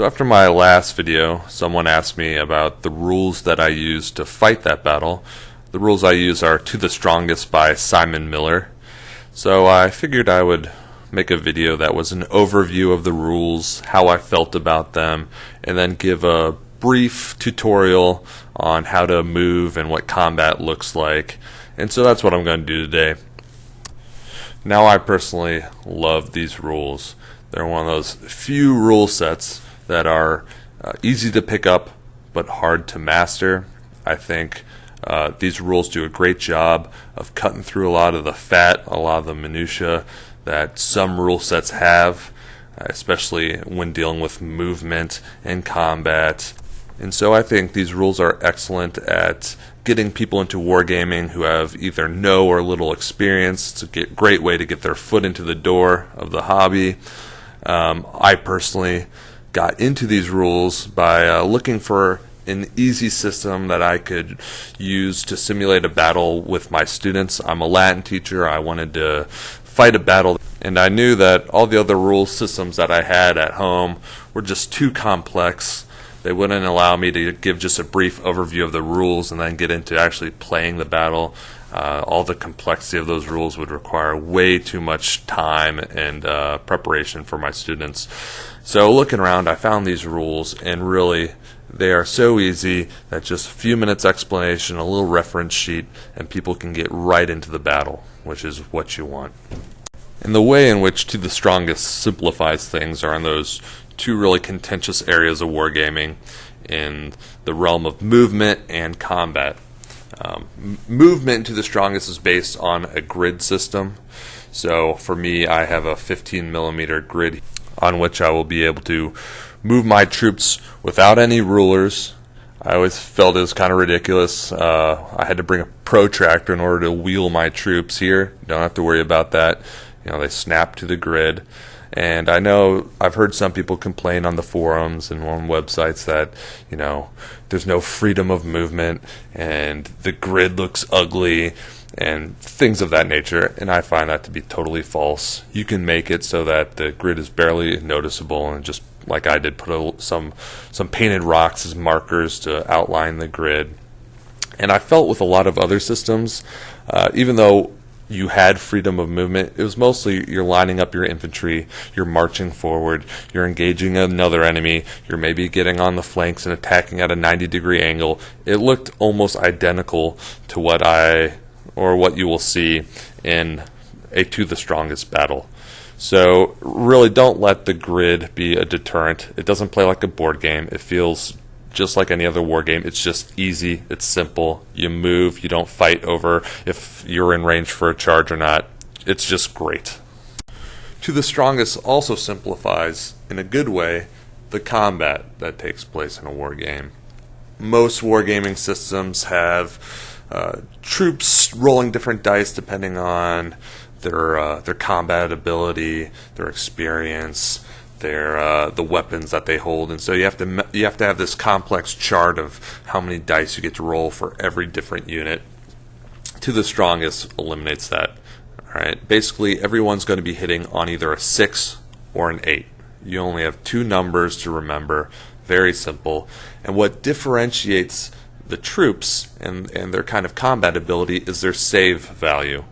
So after my last video, someone asked me about the rules that I use to fight that battle. The rules I use are To the Strongest by Simon Miller. So I figured I would make a video that was an overview of the rules, how I felt about them, and then give a brief tutorial on how to move and what combat looks like. And so that's what I'm going to do today. Now, I personally love these rules. They're one of those few rule sets that are easy to pick up but hard to master. I think these rules do a great job of cutting through a lot of the fat, a lot of the minutia that some rule sets have, especially when dealing with movement and combat. And so I think these rules are excellent at getting people into wargaming who have either no or little experience. It's a great way to get their foot into the door of the hobby. I personally got into these rules by looking for an easy system that I could use to simulate a battle with my students. I'm a Latin teacher. I wanted to fight a battle, and I knew that all the other rule systems that I had at home were just too complex. They wouldn't allow me to give just a brief overview of the rules and then get into actually playing the battle. All the complexity of those rules would require way too much time and preparation for my students. So looking around, I found these rules, and really they are so easy that just a few minutes explanation, a little reference sheet, and people can get right into the battle, which is what you want. And the way in which To the Strongest simplifies things are in those two really contentious areas of wargaming, in the realm of movement and combat. Movement To the Strongest is based on a grid system. So for me, I have a 15mm grid on which I will be able to move my troops without any rulers. I always felt it was kind of ridiculous. I had to bring a protractor in order to wheel my troops here. You don't have to worry about that. They snap to the grid. And I know I've heard some people complain on the forums and on websites that, there's no freedom of movement and the grid looks ugly and things of that nature, and I find that to be totally false. You can make it so that the grid is barely noticeable, and just like I did, put some painted rocks as markers to outline the grid. And I felt with a lot of other systems, even though you had freedom of movement, it was mostly you're lining up your infantry, you're marching forward, you're engaging another enemy, you're maybe getting on the flanks and attacking at a 90-degree angle. It looked almost identical to what you will see in a To the Strongest battle. So really don't let the grid be a deterrent. It doesn't play like a board game. It feels just like any other war game. It's just easy, it's simple. You move, you don't fight over if you're in range for a charge or not. It's just great. To the Strongest also simplifies, in a good way, the combat that takes place in a war game. Most wargaming systems have troops rolling different dice depending on their combat ability, their experience, the weapons that they hold, and so you have to have this complex chart of how many dice you get to roll for every different unit. To the Strongest eliminates that. All right, basically everyone's going to be hitting on either a 6 or an 8. You only have two numbers to remember. Very simple. And what differentiates the troops and their kind of combat ability is their save value.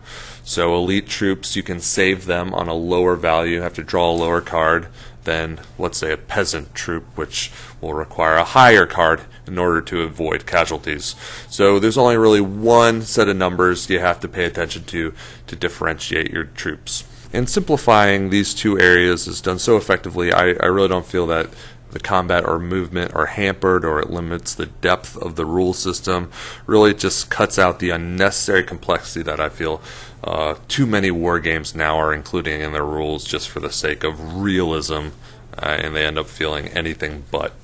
So elite troops, you can save them on a lower value, have to draw a lower card than, let's say, a peasant troop, which will require a higher card in order to avoid casualties. So there's only really one set of numbers you have to pay attention to differentiate your troops. And simplifying these two areas is done so effectively, I really don't feel that the combat or movement are hampered or it limits the depth of the rule system. Really, it just cuts out the unnecessary complexity that I feel too many war games now are including in their rules just for the sake of realism, and they end up feeling anything but.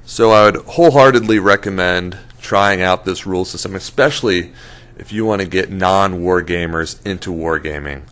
So I would wholeheartedly recommend trying out this rule system, especially if you want to get non-war gamers into wargaming.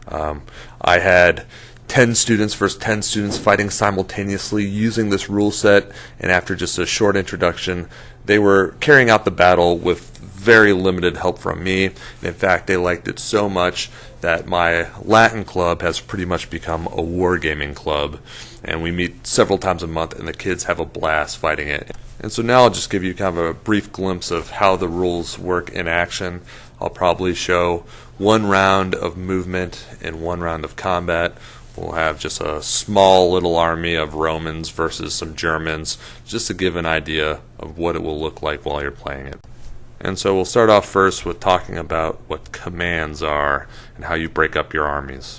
I had 10 students versus 10 students fighting simultaneously using this rule set, and after just a short introduction, they were carrying out the battle with very limited help from me. And in fact, they liked it so much that my Latin club has pretty much become a wargaming club. And we meet several times a month, and the kids have a blast fighting it. And so now I'll just give you kind of a brief glimpse of how the rules work in action. I'll probably show one round of movement and one round of combat. We'll have just a small little army of Romans versus some Germans, just to give an idea of what it will look like while you're playing it. And so we'll start off first with talking about what commands are and how you break up your armies.